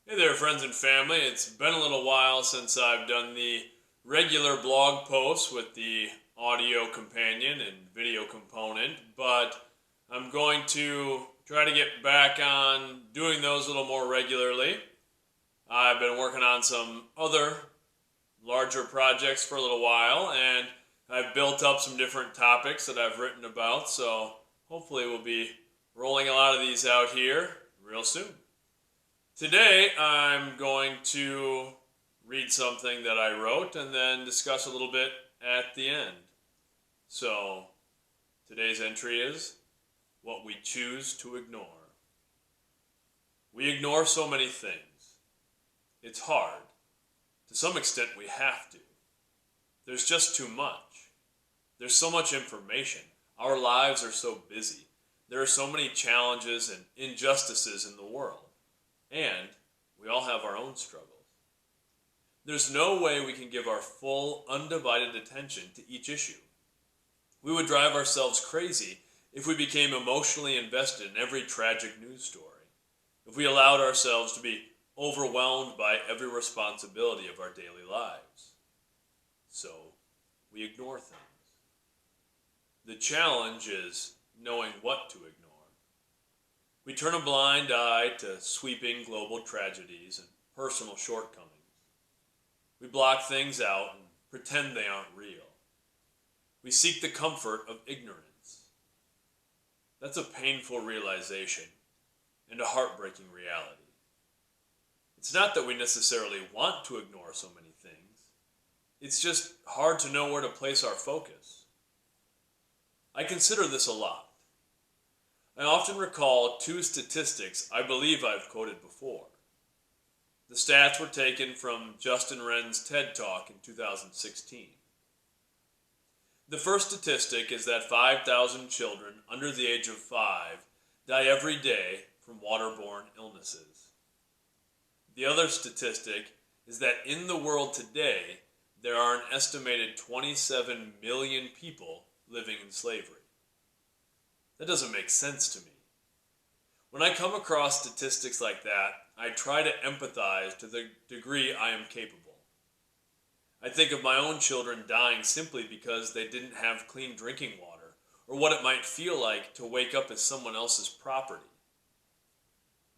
Hey there, friends and family. It's been a little while since I've done the regular blog posts with the audio companion and video component, but I'm going to try to get back on doing those a little more regularly. I've been working on some other larger projects for a little while, and I've built up some different topics that I've written about, so hopefully we'll be rolling a lot of these out here real soon. Today, I'm going to read something that I wrote and then discuss a little bit at the end. So, today's entry is what we choose to ignore. We ignore so many things. It's hard. To some extent, we have to. There's just too much. There's so much information. Our lives are so busy. There are so many challenges and injustices in the world. And we all have our own struggles. There's no way we can give our full, undivided attention to each issue. We would drive ourselves crazy if we became emotionally invested in every tragic news story, if we allowed ourselves to be overwhelmed by every responsibility of our daily lives. So, we ignore things. The challenge is knowing what to ignore. We turn a blind eye to sweeping global tragedies and personal shortcomings. We block things out and pretend they aren't real. We seek the comfort of ignorance. That's a painful realization and a heartbreaking reality. It's not that we necessarily want to ignore so many things. It's just hard to know where to place our focus. I consider this a lot. I often recall two statistics I believe I've quoted before. The stats were taken from Justin Wren's TED Talk in 2016. The first statistic is that 5,000 children under the age of 5 die every day from waterborne illnesses. The other statistic is that in the world today, there are an estimated 27 million people living in slavery. That doesn't make sense to me. When I come across statistics like that, I try to empathize to the degree I am capable. I think of my own children dying simply because they didn't have clean drinking water, or what it might feel like to wake up as someone else's property.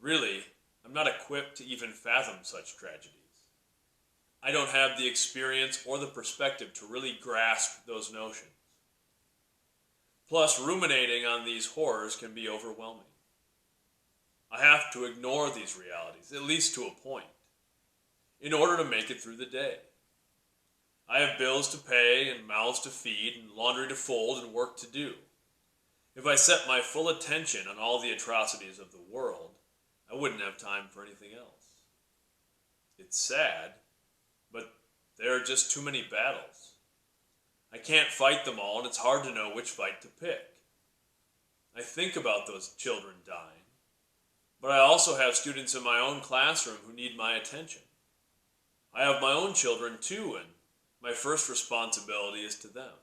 Really, I'm not equipped to even fathom such tragedies. I don't have the experience or the perspective to really grasp those notions. Plus, ruminating on these horrors can be overwhelming. I have to ignore these realities, at least to a point, in order to make it through the day. I have bills to pay and mouths to feed and laundry to fold and work to do. If I set my full attention on all the atrocities of the world, I wouldn't have time for anything else. It's sad, but there are just too many battles. I can't fight them all, and it's hard to know which fight to pick. I think about those children dying, but I also have students in my own classroom who need my attention. I have my own children too, and my first responsibility is to them.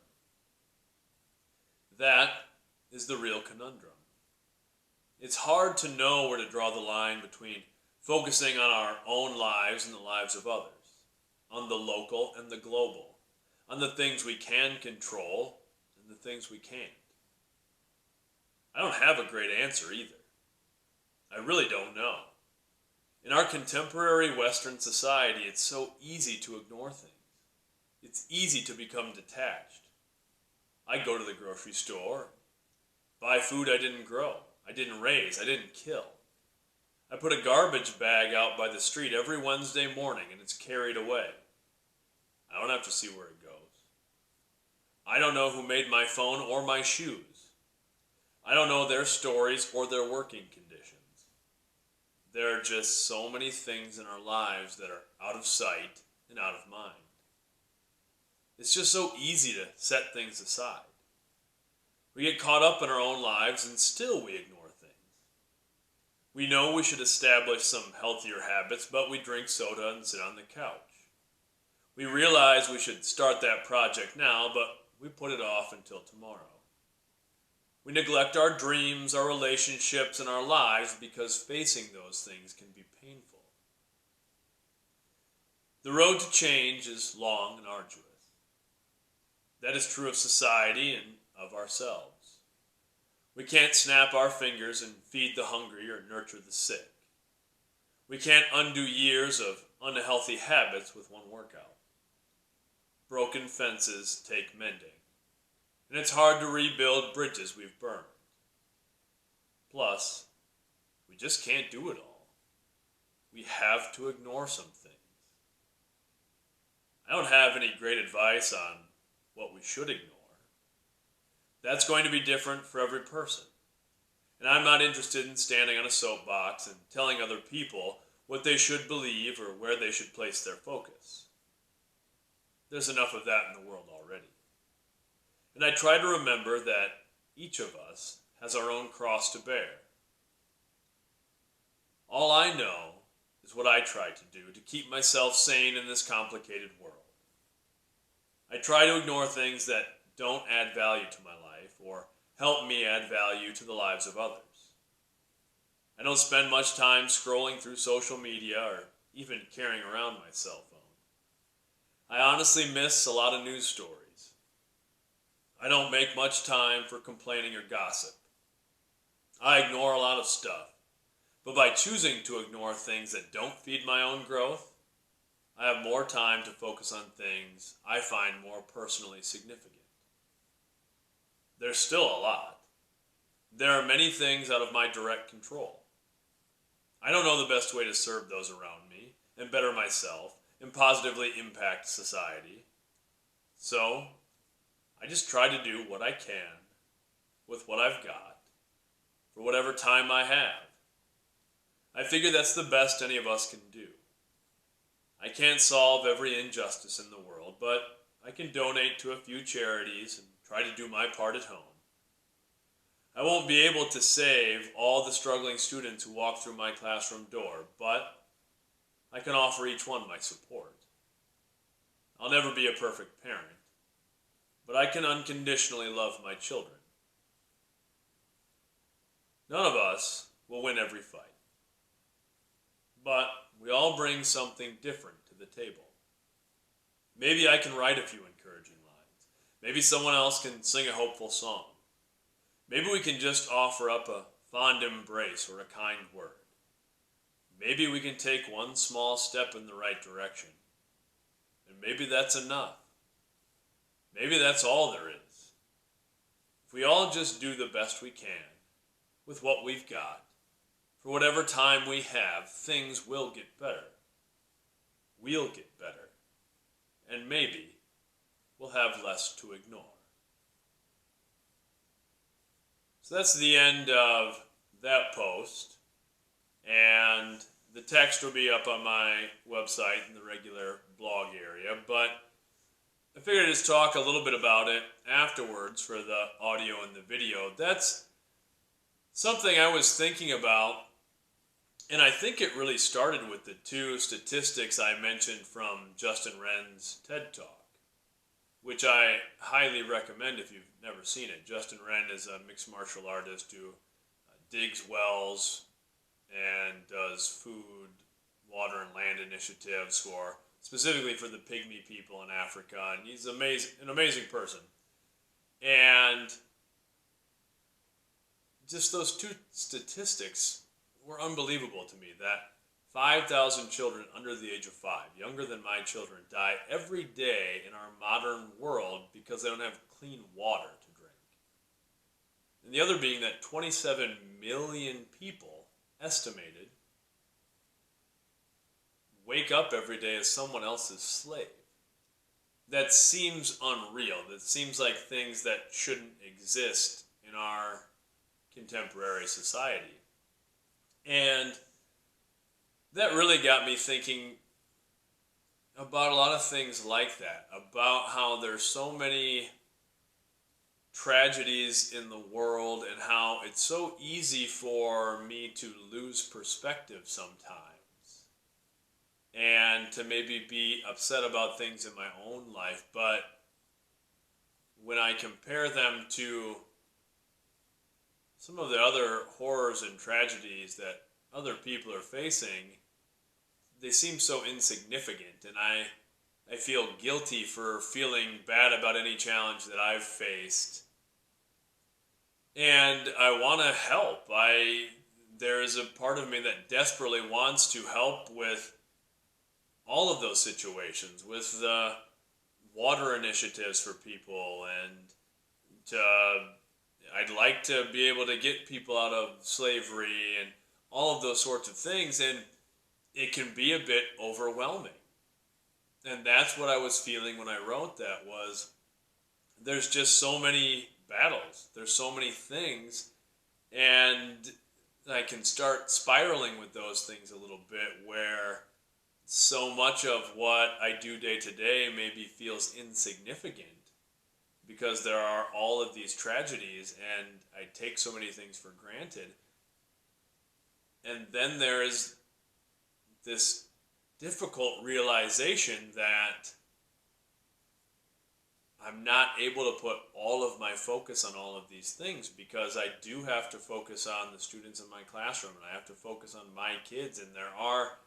That is the real conundrum. It's hard to know where to draw the line between focusing on our own lives and the lives of others, on the local and the global, on the things we can control and the things we can't. I don't have a great answer either. I really don't know. In our contemporary Western society, it's so easy to ignore things. It's easy to become detached. I go to the grocery store, buy food I didn't grow, I didn't raise, I didn't kill. I put a garbage bag out by the street every Wednesday morning and it's carried away. I don't have to see where it goes. I don't know who made my phone or my shoes. I don't know their stories or their working conditions. There are just so many things in our lives that are out of sight and out of mind. It's just so easy to set things aside. We get caught up in our own lives and still we ignore things. We know we should establish some healthier habits, but we drink soda and sit on the couch. We realize we should start that project now, but we put it off until tomorrow. We neglect our dreams, our relationships, and our lives because facing those things can be painful. The road to change is long and arduous. That is true of society and of ourselves. We can't snap our fingers and feed the hungry or nurture the sick. We can't undo years of unhealthy habits with one workout. Broken fences take mending, and it's hard to rebuild bridges we've burned. Plus, we just can't do it all. We have to ignore some things. I don't have any great advice on what we should ignore. That's going to be different for every person. And I'm not interested in standing on a soapbox and telling other people what they should believe or where they should place their focus. There's enough of that in the world already. And I try to remember that each of us has our own cross to bear. All I know is what I try to do to keep myself sane in this complicated world. I try to ignore things that don't add value to my life or help me add value to the lives of others. I don't spend much time scrolling through social media or even carrying around my cell phone. I honestly miss a lot of news stories. I don't make much time for complaining or gossip. I ignore a lot of stuff, but by choosing to ignore things that don't feed my own growth, I have more time to focus on things I find more personally significant. There's still a lot. There are many things out of my direct control. I don't know the best way to serve those around me and better myself and positively impact society. So, I just try to do what I can with what I've got for whatever time I have. I figure that's the best any of us can do. I can't solve every injustice in the world, but I can donate to a few charities and try to do my part at home. I won't be able to save all the struggling students who walk through my classroom door, but I can offer each one my support. I'll never be a perfect parent, but I can unconditionally love my children. None of us will win every fight, but we all bring something different to the table. Maybe I can write a few encouraging lines. Maybe someone else can sing a hopeful song. Maybe we can just offer up a fond embrace or a kind word. Maybe we can take one small step in the right direction. And maybe that's enough. Maybe that's all there is. If we all just do the best we can with what we've got, for whatever time we have, things will get better. We'll get better. And maybe we'll have less to ignore. So that's the end of that post. And the text will be up on my website in the regular blog area. But I figured I'd just talk a little bit about it afterwards for the audio and the video. That's something I was thinking about. And I think it really started with the two statistics I mentioned from Justin Wren's TED Talk, which I highly recommend if you've never seen it. Justin Wren is a mixed martial artist who digs wells and does food, water, and land initiatives specifically for the pygmy people in Africa. And he's an amazing person. And just those two statistics were unbelievable to me, that 5,000 children under the age of 5, younger than my children, die every day in our modern world because they don't have clean water to drink. And the other being that 27 million people, estimated, wake up every day as someone else's slave. That seems unreal. That seems like things that shouldn't exist in our contemporary society. And that really got me thinking about a lot of things like that, about how there's so many tragedies in the world and how it's so easy for me to lose perspective sometimes and to maybe be upset about things in my own life. But when I compare them to some of the other horrors and tragedies that other people are facing, they seem so insignificant, and I feel guilty for feeling bad about any challenge that I've faced. And I want to help. There is a part of me that desperately wants to help with all of those situations, with the water initiatives for people, and I'd like to be able to get people out of slavery and all of those sorts of things, and it can be a bit overwhelming. And that's what I was feeling when I wrote that, was there's just so many battles, there's so many things, and I can start spiraling with those things a little bit, where so much of what I do day to day maybe feels insignificant because there are all of these tragedies and I take so many things for granted. And then there is this difficult realization that I'm not able to put all of my focus on all of these things, because I do have to focus on the students in my classroom, and I have to focus on my kids, and there are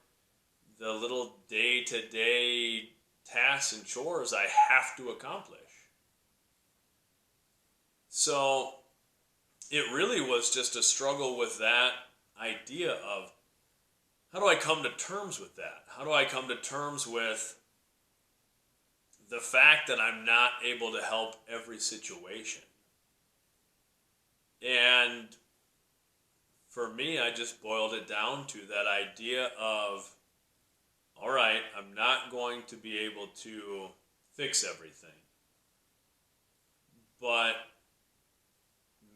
the little day-to-day tasks and chores I have to accomplish. So it really was just a struggle with that idea of, how do I come to terms with that? How do I come to terms with the fact that I'm not able to help every situation? And for me, I just boiled it down to that idea of, all right, I'm not going to be able to fix everything, but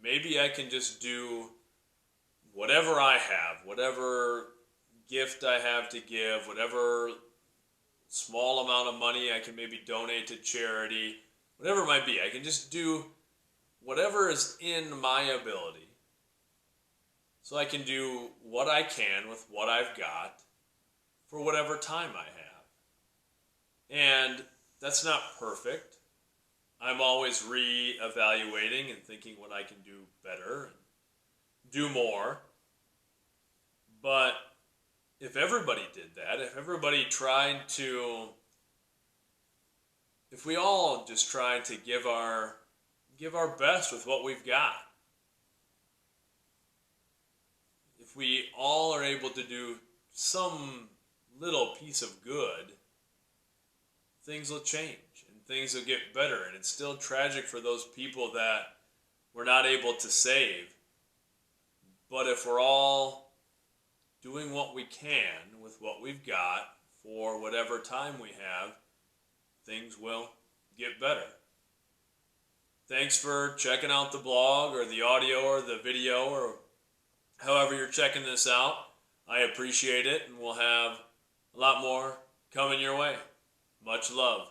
maybe I can just do whatever I have, whatever gift I have to give, whatever small amount of money I can maybe donate to charity, whatever it might be. I can just do whatever is in my ability, so I can do what I can with what I've got for whatever time I have. And that's not perfect. I'm always re-evaluating and thinking what I can do better and do more. But if everybody did that, if we all just tried to give our best with what we've got, if we all are able to do some little piece of good, things will change and things will get better. And it's still tragic for those people that we're not able to save. But if we're all doing what we can with what we've got for whatever time we have, things will get better. Thanks for checking out the blog or the audio or the video or however you're checking this out. I appreciate it, and we'll have a lot more coming your way. Much love.